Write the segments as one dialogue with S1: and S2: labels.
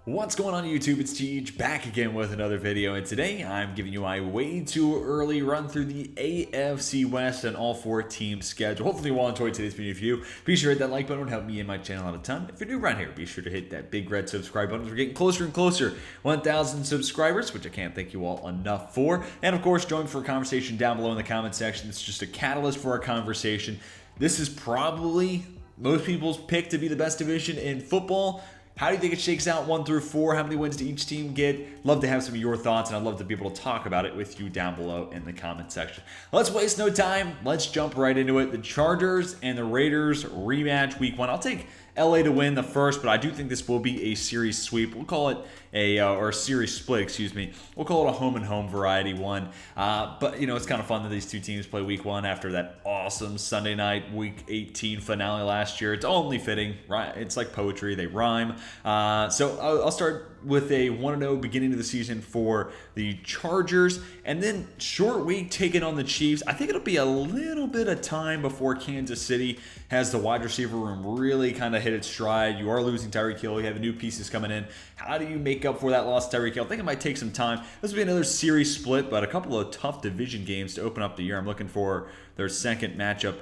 S1: What's going on YouTube? It's Teach back again with another video, and today I'm giving you my way too early run through the AFC West and all four teams schedule. Hopefully you all enjoyed today's video. If you do, be sure to hit that like button. It would help me and my channel out a ton. If you're new around here, be sure to hit that big red subscribe button. We're getting closer and closer 1,000 subscribers, which I can't thank you all enough for. And of course, join for a conversation down below in the comment section. It's just a catalyst for our conversation. This is probably most people's pick to be the best division in football. How do you think it shakes out 1 through 4? How many wins do each team get? Love to have some of your thoughts, and I'd love to be able to talk about it with you down below in the comment section. Let's waste no time. Let's jump right into it. The Chargers and the Raiders rematch week 1. I'll take LA to win the first, but I do think this will be a series sweep. We'll call it or a series split, excuse me. We'll call it a home and home variety one. But, you know, it's kind of fun that these two teams play week 1 after that awesome Sunday night week 18 finale last year. It's only fitting, right? It's like poetry. They rhyme. So I'll start with a 1-0 beginning of the season for the Chargers, and then short week taking on the Chiefs. I think it'll be a little bit of time before Kansas City has the wide receiver room really kind of hit its stride. You are losing Tyreek Hill. You have new pieces coming in. How do you make up for that loss, Tyreek Hill? I think it might take some time. This will be another series split, but a couple of tough division games to open up the year. I'm looking for their second matchup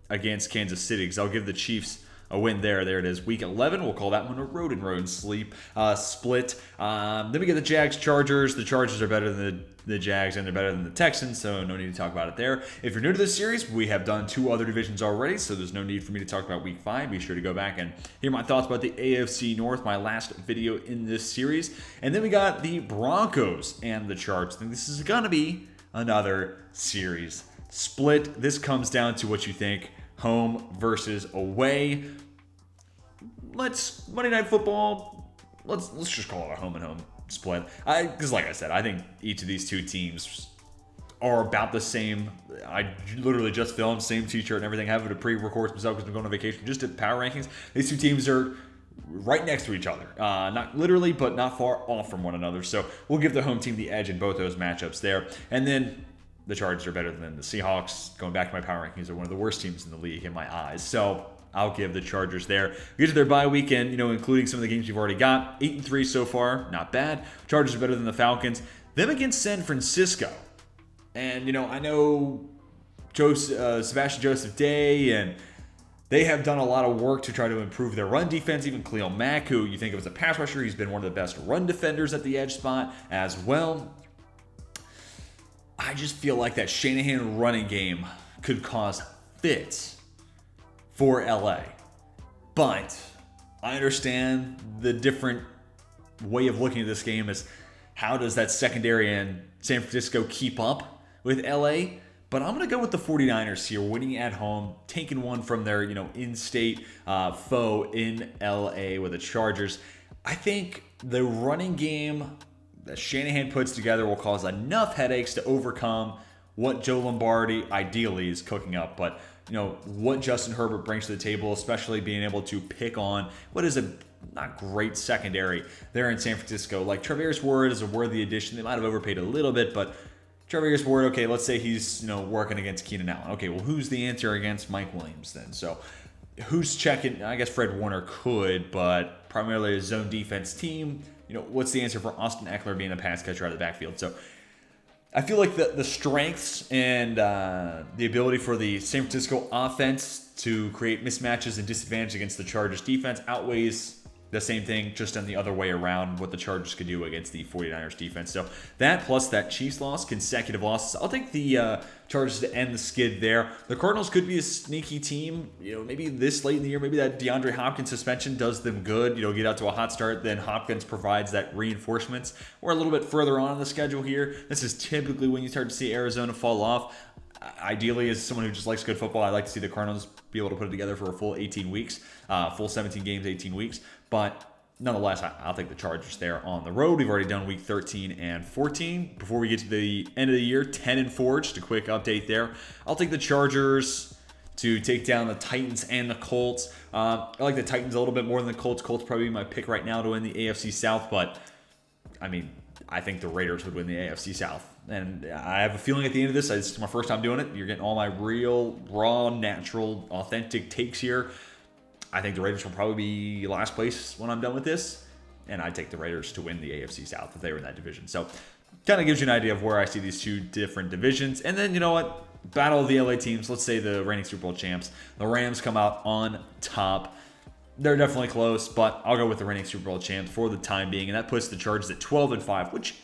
S1: against Kansas City, because I'll give the Chiefs a win there. There it is. Week 11. We'll call that one a road and road split. Then we get the Jags Chargers. The Chargers are better than the Jags, and they're better than the Texans, so no need to talk about it there. If you're new to this series, we have done 2 other divisions already, so there's no need for me to talk about week 5. Be sure to go back and hear my thoughts about the AFC North, my last video in this series. And then we got the Broncos and the Chargers. I think this is going to be another series split. This comes down to what you think. Home versus away. Monday Night Football, let's just call it a home and home split. Because like I said, I think each of these two teams are about the same. I literally just filmed, same t-shirt and everything. I have it to pre-record myself because I'm going on vacation. Just at power rankings, these two teams are right next to each other. Not literally, but not far off from one another. So we'll give the home team the edge in both those matchups there. And then the Chargers are better than the Seahawks. Going back to my power rankings, are one of the worst teams in the league in my eyes. So I'll give the Chargers there. We get to their bye weekend, you know, including some of the games you've already got. 8-3 so far, not bad. Chargers are better than the Falcons. Them against San Francisco. And, you know, I know Sebastian Joseph Day, and they have done a lot of work to try to improve their run defense. Even Khalil Mack, who you think of as a pass rusher, he's been one of the best run defenders at the edge spot as well. I just feel like that Shanahan running game could cause fits for LA. But I understand the different way of looking at this game is how does that secondary in San Francisco keep up with LA? But I'm going to go with the 49ers here, winning at home, taking one from their, you know, in-state foe in LA with the Chargers. I think the running game that Shanahan puts together will cause enough headaches to overcome what Joe Lombardi ideally is cooking up. But, you know, what Justin Herbert brings to the table, especially being able to pick on what is a not great secondary there in San Francisco. Like, Travis Ward is a worthy addition. They might have overpaid a little bit, but Travis Ward, okay, let's say he's, you know, working against Keenan Allen. Okay, well, who's the answer against Mike Williams then? So who's checking? I guess Fred Warner could, but primarily a zone defense team. You know, what's the answer for Austin Eckler being a pass catcher out of the backfield? So I feel like the strengths and the ability for the San Francisco offense to create mismatches and disadvantage against the Chargers defense outweighs the same thing, just on the other way around, what the Chargers could do against the 49ers defense. So that plus that Chiefs loss, consecutive losses. I'll take the Chargers to end the skid there. The Cardinals could be a sneaky team. You know, maybe this late in the year, maybe that DeAndre Hopkins suspension does them good. You know, get out to a hot start, then Hopkins provides that reinforcements. We're a little bit further on in the schedule here. This is typically when you start to see Arizona fall off. Ideally, as someone who just likes good football, I like to see the Cardinals be able to put it together for a full 18 weeks, full 17 games, 18 weeks. But nonetheless, I'll take the Chargers there on the road. We've already done week 13 and 14. Before we get to the end of the year, 10 and 4, just a quick update there. I'll take the Chargers to take down the Titans and the Colts. I like the Titans a little bit more than the Colts. Colts probably my pick right now to win the AFC South, but I mean, I think the Raiders would win the AFC South. And I have a feeling at the end of this, it's my first time doing it. You're getting all my real, raw, natural, authentic takes here. I think the Raiders will probably be last place when I'm done with this. And I take the Raiders to win the AFC South if they were in that division. So kind of gives you an idea of where I see these two different divisions. And then, you know what? Battle of the LA teams. Let's say the reigning Super Bowl champs. The Rams come out on top. They're definitely close, but I'll go with the reigning Super Bowl champs for the time being. And that puts the Chargers at 12-5, which,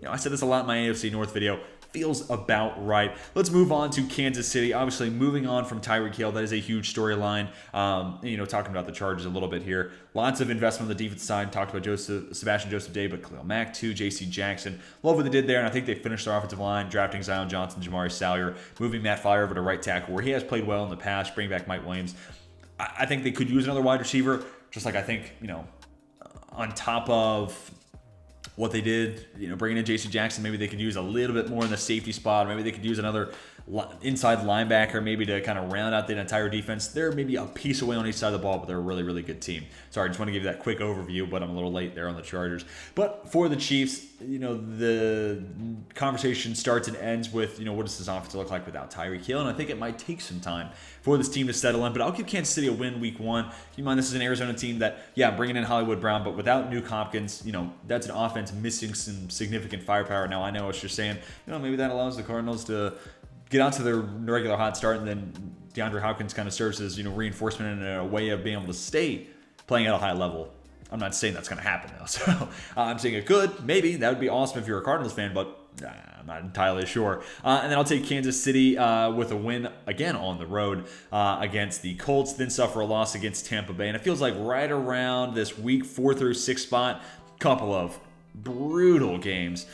S1: I said this a lot in my AFC North video. Feels about right. Let's move on to Kansas City. Obviously, moving on from Tyreek Hill, that is a huge storyline. Talking about the Chargers a little bit here. Lots of investment on the defense side. Talked about Sebastian Joseph Day, but Khalil Mack too, J.C. Jackson. Love what they did there, and I think they finished their offensive line, drafting Zion Johnson, Jamari Salyer, moving Matt Fire over to right tackle, where he has played well in the past, bringing back Mike Williams. I think they could use another wide receiver, just like I think, on top of what they did, bringing in J.C. Jackson, maybe they could use a little bit more in the safety spot. Maybe they could use another inside linebacker, maybe to kind of round out the entire defense. They're maybe a piece away on each side of the ball, but they're a really, really good team. Sorry, I just want to give you that quick overview, but I'm a little late there on the Chargers. But for the Chiefs, the conversation starts and ends with, what does this offense look like without Tyreek Hill? And I think it might take some time for this team to settle in, but I'll give Kansas City a win week one. Keep in mind, this is an Arizona team that, bringing in Hollywood Brown, but without Nuke Hopkins, that's an offense missing some significant firepower. Now, I know what you're saying, maybe that allows the Cardinals to get out to their regular hot start, and then DeAndre Hopkins kind of serves as, reinforcement and a way of being able to stay playing at a high level. I'm not saying that's going to happen, though. So I'm saying it could. Maybe. That would be awesome if you're a Cardinals fan, but I'm not entirely sure. And then I'll take Kansas City with a win, again, on the road against the Colts, then suffer a loss against Tampa Bay. And it feels like right around this week 4 through 6 spot, couple of brutal games.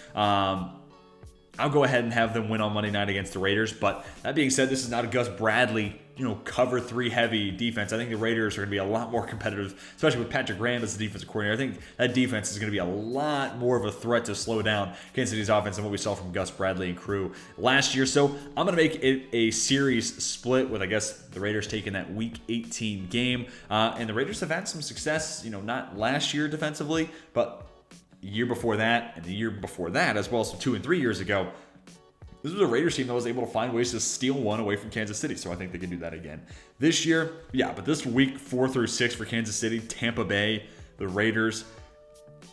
S1: I'll go ahead and have them win on Monday night against the Raiders. But that being said, this is not a Gus Bradley, cover 3 heavy defense. I think the Raiders are going to be a lot more competitive, especially with Patrick Graham as the defensive coordinator. I think that defense is going to be a lot more of a threat to slow down Kansas City's offense than what we saw from Gus Bradley and crew last year. So I'm going to make it a series split with, I guess, the Raiders taking that Week 18 game. And the Raiders have had some success, not last year defensively, but year before that and the year before that as well, so 2 and 3 years ago. This was a Raiders team that was able to find ways to steal one away from Kansas City, so I think they can do that again this year. But this week 4 through 6 for Kansas City, Tampa Bay, the Raiders,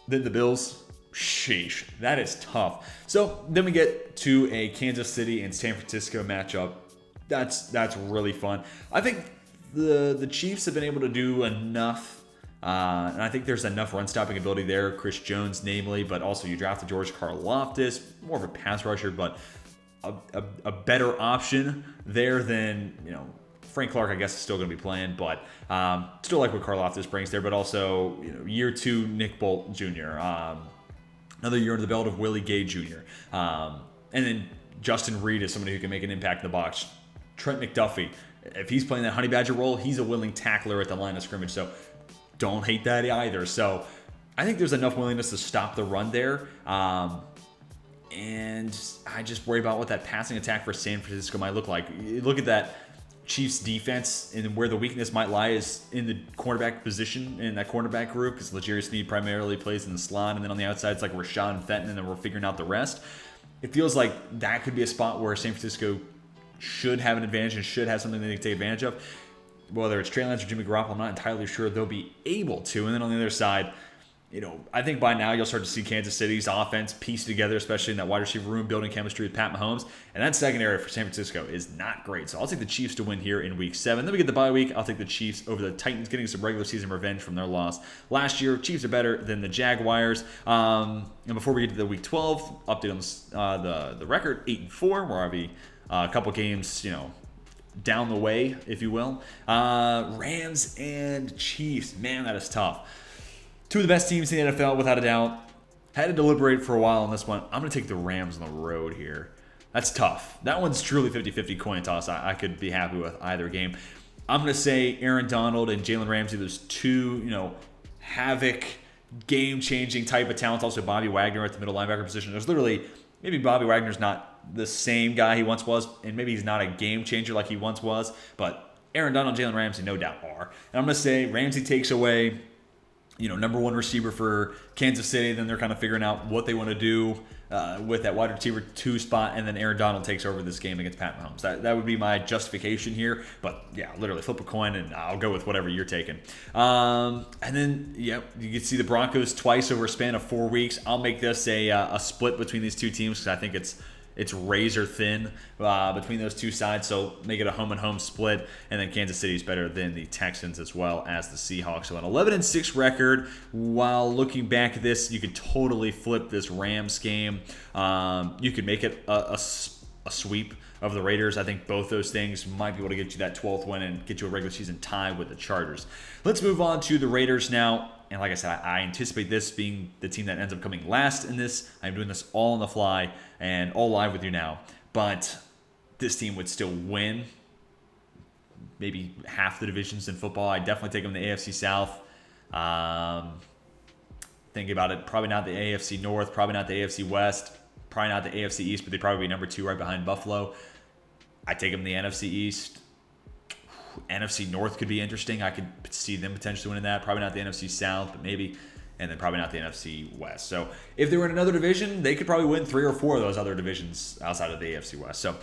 S1: then the Bills. Sheesh, that is tough. So then we get to a Kansas City and San Francisco matchup. That's really fun. I think the Chiefs have been able to do enough. And I think there's enough run-stopping ability there. Chris Jones, namely, but also you drafted George Karlaftis, more of a pass rusher, but a better option there than, Frank Clark, I guess, is still going to be playing, but still like what Karlaftis brings there, but also, year 2, Nick Bolt Jr., another year under the belt of Willie Gay Jr., and then Justin Reed is somebody who can make an impact in the box. Trent McDuffie, if he's playing that Honey Badger role, he's a willing tackler at the line of scrimmage, so don't hate that either. So I think there's enough willingness to stop the run there. And I just worry about what that passing attack for San Francisco might look like. You look at that Chiefs defense, and where the weakness might lie is in the cornerback position in that cornerback group, because L'Jarius Sneed primarily plays in the slot, and then on the outside it's like Rashad and Fenton, and then we're figuring out the rest. It feels like that could be a spot where San Francisco should have an advantage and should have something they can take advantage of. Whether it's Trey Lance or Jimmy Garoppolo, I'm not entirely sure they'll be able to. And then on the other side, I think by now you'll start to see Kansas City's offense piece together, especially in that wide receiver room, building chemistry with Pat Mahomes. And that secondary for San Francisco is not great. So I'll take the Chiefs to win here in Week 7. Then we get the bye week. I'll take the Chiefs over the Titans, getting some regular season revenge from their loss last year. Chiefs are better than the Jaguars. And before we get to the Week 12, update on the record, 8-4. We're already a couple games, down the way, if you will. Rams and Chiefs. Man, that is tough. 2 of the best teams in the NFL, without a doubt. Had to deliberate for a while on this one. I'm going to take the Rams on the road here. That's tough. That one's truly 50-50 coin toss. I could be happy with either game. I'm going to say Aaron Donald and Jalen Ramsey, those 2, havoc, game-changing type of talents. Also Bobby Wagner at the middle linebacker position. There's literally, maybe Bobby Wagner's not the same guy he once was, and maybe he's not a game changer like he once was, but Aaron Donald and Jalen Ramsey no doubt are. And I'm going to say Ramsey takes away number one receiver for Kansas City. Then they're kind of figuring out what they want to do with that wide receiver 2 spot, and then Aaron Donald takes over this game against Pat Mahomes. That would be my justification here. But yeah, literally flip a coin, and I'll go with whatever you're taking. And then you can see the Broncos twice over a span of 4 weeks. I'll make this a split between these two teams because I think it's razor thin between those two sides, so make it a home and home split. And then Kansas City is better than the Texans as well as the Seahawks. So an 11-6 record. While looking back at this, you could totally flip this Rams game. You could make it a sweep of the Raiders. I think both those things might be able to get you that 12th win and get you a regular season tie with the Chargers. Let's move on to the Raiders now. And like I said, I anticipate this being the team that ends up coming last in this. I'm doing this all on the fly and all live with you now. But this team would still win maybe half the divisions in football. I definitely take them in the AFC South. Thinking about it, probably not the AFC North, probably not the AFC West, probably not the AFC East, but they'd probably be number 2 right behind Buffalo. I take them in the NFC East. NFC North could be interesting. I could see them potentially winning that. Probably not the NFC South, but maybe. And then probably not the NFC West. So if they were in another division, they could probably win 3 or 4 of those other divisions outside of the AFC West. So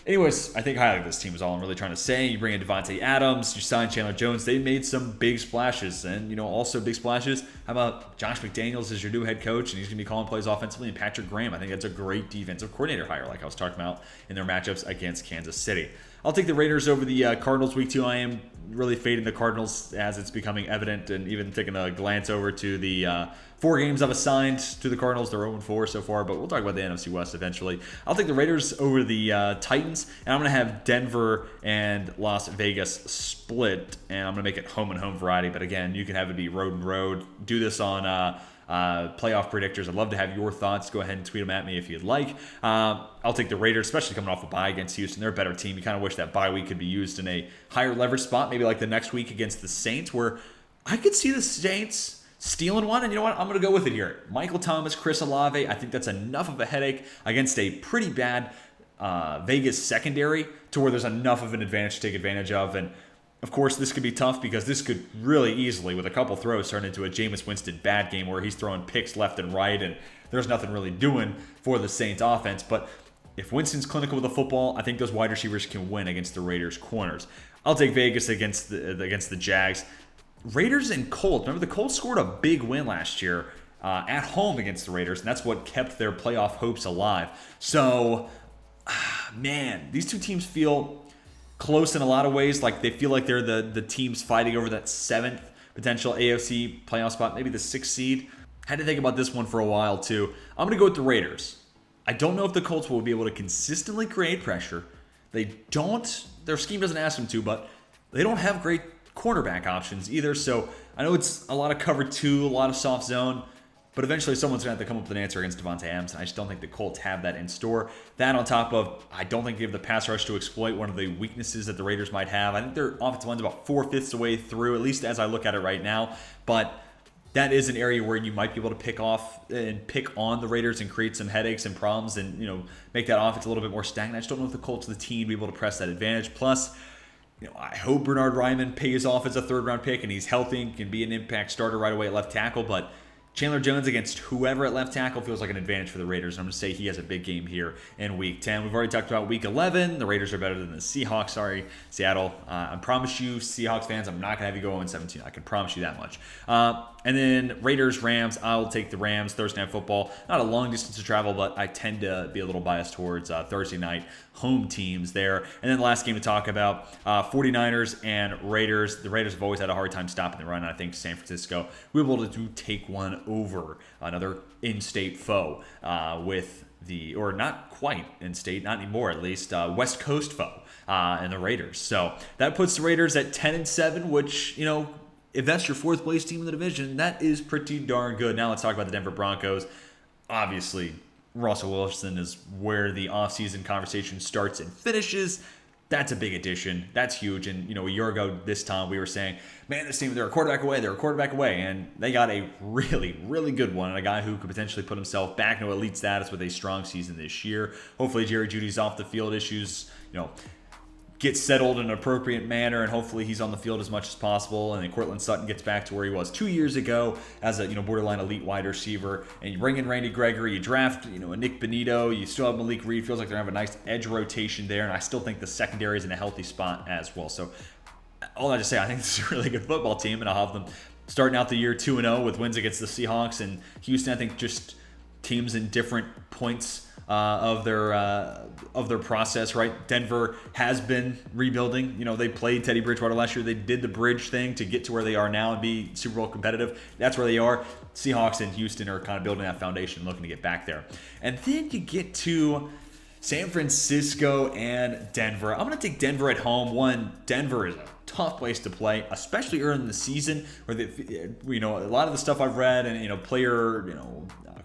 S1: anyways, I think highly of this team is all I'm really trying to say. You bring in Devontae Adams, you sign Chandler Jones. They made some big splashes. And, also big splashes. How about Josh McDaniels as your new head coach? And he's going to be calling plays offensively. And Patrick Graham, I think that's a great defensive coordinator hire, like I was talking about in their matchups against Kansas City. I'll take the Raiders over the Cardinals week 2. I am really fading the Cardinals as it's becoming evident, and even taking a glance over to the 4 games I've assigned to the Cardinals. They're 0-4 so far, but we'll talk about the NFC West eventually. I'll take the Raiders over the Titans, and I'm going to have Denver and Las Vegas split, and I'm going to make it home and home variety. But again, you can have it be road and road. Do this on playoff predictors. I'd love to have your thoughts. Go ahead and tweet them at me if you'd like. I'll take the Raiders, especially coming off a bye against Houston. They're a better team. You kind of wish that bye week could be used in a higher leverage spot, maybe like the next week against the Saints, where I could see the Saints stealing one. And you know what? I'm going to go with it here. Michael Thomas, Chris Olave. I think that's enough of a headache against a pretty bad Vegas secondary to where there's enough of an advantage to take advantage of. And of course, this could be tough because this could really easily, with a couple throws, turn into a Jameis Winston bad game where he's throwing picks left and right and there's nothing really doing for the Saints offense. But if Winston's clinical with the football, I think those wide receivers can win against the Raiders' corners. I'll take Vegas against the Jags. Raiders and Colts. Remember, the Colts scored a big win last year at home against the Raiders, and that's what kept their playoff hopes alive. So, man, these two teams feel close in a lot of ways. Like they feel like they're the teams fighting over that 7th potential AFC playoff spot, maybe the 6th seed. Had to think about this one for a while too. I'm going to go with the Raiders. I don't know if the Colts will be able to consistently create pressure. Their scheme doesn't ask them to, but they don't have great cornerback options either. So I know it's a lot of cover 2, a lot of soft zone, but eventually someone's going to have to come up with an answer against Devontae Adams, and I just don't think the Colts have that in store. That on top of, I don't think they have the pass rush to exploit one of the weaknesses that the Raiders might have. I think their offensive line's about 4/5 of the way through, at least as I look at it right now. But that is an area where you might be able to pick on the Raiders and create some headaches and problems and, make that offense a little bit more stagnant. I just don't know if the Colts are the team to be able to press that advantage. Plus, I hope Bernard Ryman pays off as a 3rd-round pick and he's healthy and can be an impact starter right away at left tackle. But Chandler Jones against whoever at left tackle feels like an advantage for the Raiders. I'm going to say he has a big game here in Week 10. We've already talked about Week 11. The Raiders are better than the Seahawks. Sorry, Seattle. I promise you, Seahawks fans, I'm not going to have you go 0-17. I can promise you that much. And then Raiders, Rams. I'll take the Rams. Thursday Night Football. Not a long distance to travel, but I tend to be a little biased towards Thursday night home teams there. And then the last game to talk about, 49ers and Raiders. The Raiders have always had a hard time stopping the run. And I think San Francisco will be able to take one over another in-state foe or not quite in-state, not anymore at least, West Coast foe and the Raiders. So that puts the Raiders at 10-7, which, if that's your 4th place team in the division, that is pretty darn good. Now let's talk about the Denver Broncos. Obviously, Russell Wilson is where the offseason conversation starts and finishes. That's a big addition. That's huge. And, a year ago this time we were saying, man, this team, they're a quarterback away. And they got a really, really good one. And a guy who could potentially put himself back into elite status with a strong season this year. Hopefully Jerry Jeudy's off the field issues, get settled in an appropriate manner, and hopefully he's on the field as much as possible. And then Cortland Sutton gets back to where he was 2 years ago as a borderline elite wide receiver. And you bring in Randy Gregory, you draft a Nick Benito, you still have Malik Reed. Feels like they're gonna have a nice edge rotation there, and I still think the secondary is in a healthy spot as well. So all that to say, I think this is a really good football team, and I'll have them starting out the year 2-0 with wins against the Seahawks and Houston. I think just teams in different points of their process, right? Denver has been rebuilding. They played Teddy Bridgewater last year. They did the bridge thing to get to where they are now and be Super Bowl competitive. That's where they are. Seahawks and Houston are kind of building that foundation, looking to get back there. And then you get to San Francisco and Denver. I'm going to take Denver at home. One, Denver is a tough place to play, especially early in the season, where a lot of the stuff I've read and player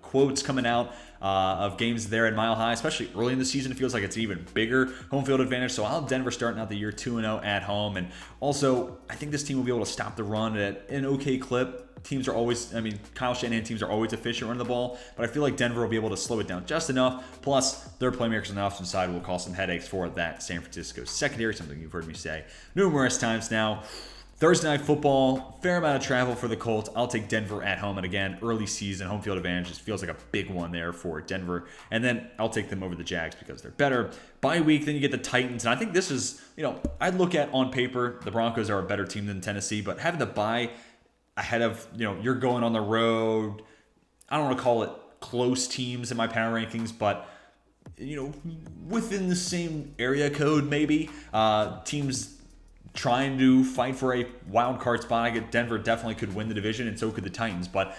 S1: quotes coming out of games there at Mile High, especially early in the season, it feels like it's an even bigger home field advantage. So I'll have Denver starting out the year 2-0 at home, and also I think this team will be able to stop the run at an okay clip. Teams are always, Kyle Shanahan teams are always efficient running the ball, but I feel like Denver will be able to slow it down just enough. Plus, their playmakers on the offensive side will cause some headaches for that San Francisco secondary, something you've heard me say numerous times now. Thursday Night Football, fair amount of travel for the Colts. I'll take Denver at home, and again, early season, home field advantage just feels like a big one there for Denver. And then I'll take them over the Jags because they're better. Bye week, then you get the Titans, and I think this is, I'd look at on paper, the Broncos are a better team than Tennessee, but having the bye ahead of, you're going on the road, I don't want to call it close teams in my power rankings, but within the same area code maybe, teams trying to fight for a wild card spot. I get Denver definitely could win the division, and so could the Titans. But,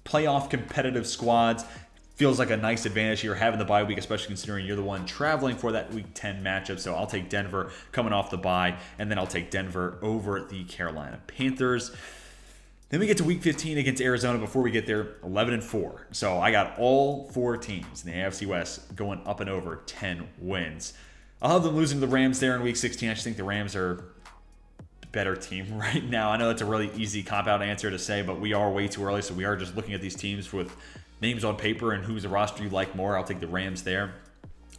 S1: playoff competitive squads feels like a nice advantage here having the bye week, especially considering you're the one traveling for that Week 10 matchup. So I'll take Denver coming off the bye, and then I'll take Denver over the Carolina Panthers. Then we get to Week 15 against Arizona. Before we get there, 11-4. So I got all 4 teams in the AFC West going up and over 10 wins. I'll have them losing to the Rams there in Week 16. I just think the Rams are a better team right now. I know that's a really easy cop-out answer to say, but we are way too early, so we are just looking at these teams with names on paper and who's a roster you like more. I'll take the Rams there,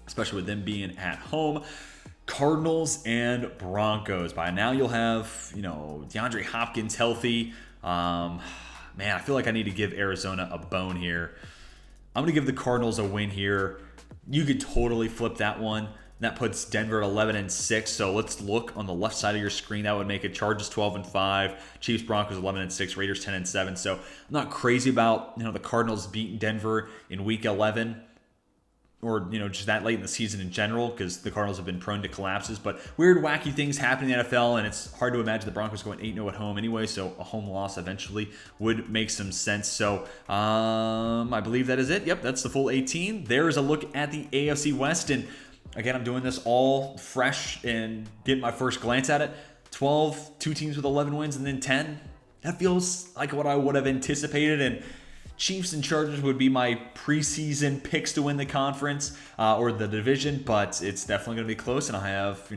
S1: especially with them being at home. Cardinals and Broncos. By now you'll have, DeAndre Hopkins healthy. Man, I feel like I need to give Arizona a bone here. I'm going to give the Cardinals a win here. You could totally flip that one. That puts Denver at 11-6. So let's look on the left side of your screen. That would make it Chargers 12-5, Chiefs, Broncos 11-6, Raiders 10-7. So I'm not crazy about the Cardinals beating Denver in Week 11. Or, just that late in the season in general, because the Cardinals have been prone to collapses. But weird, wacky things happen in the NFL, and it's hard to imagine the Broncos going 8-0 at home anyway, so a home loss eventually would make some sense. So I believe that is it. Yep, that's the full 18. There is a look at the AFC West, and again, I'm doing this all fresh and getting my first glance at it. 12, 2 teams with 11 wins, and then 10. That feels like what I would have anticipated, and Chiefs and Chargers would be my preseason picks to win the conference or the division, but it's definitely going to be close, and I have,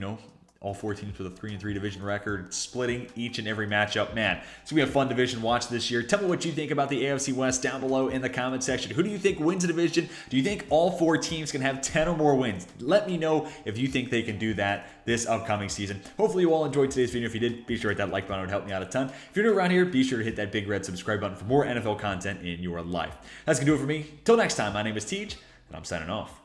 S1: all 4 teams with a 3-3 division record, splitting each and every matchup. Man, it's going to be a fun division watch this year. Tell me what you think about the AFC West down below in the comment section. Who do you think wins the division? Do you think all 4 teams can have 10 or more wins? Let me know if you think they can do that this upcoming season. Hopefully you all enjoyed today's video. If you did, be sure to hit that like button. It would help me out a ton. If you're new around here, be sure to hit that big red subscribe button for more NFL content in your life. That's going to do it for me. Till next time, my name is Teej, and I'm signing off.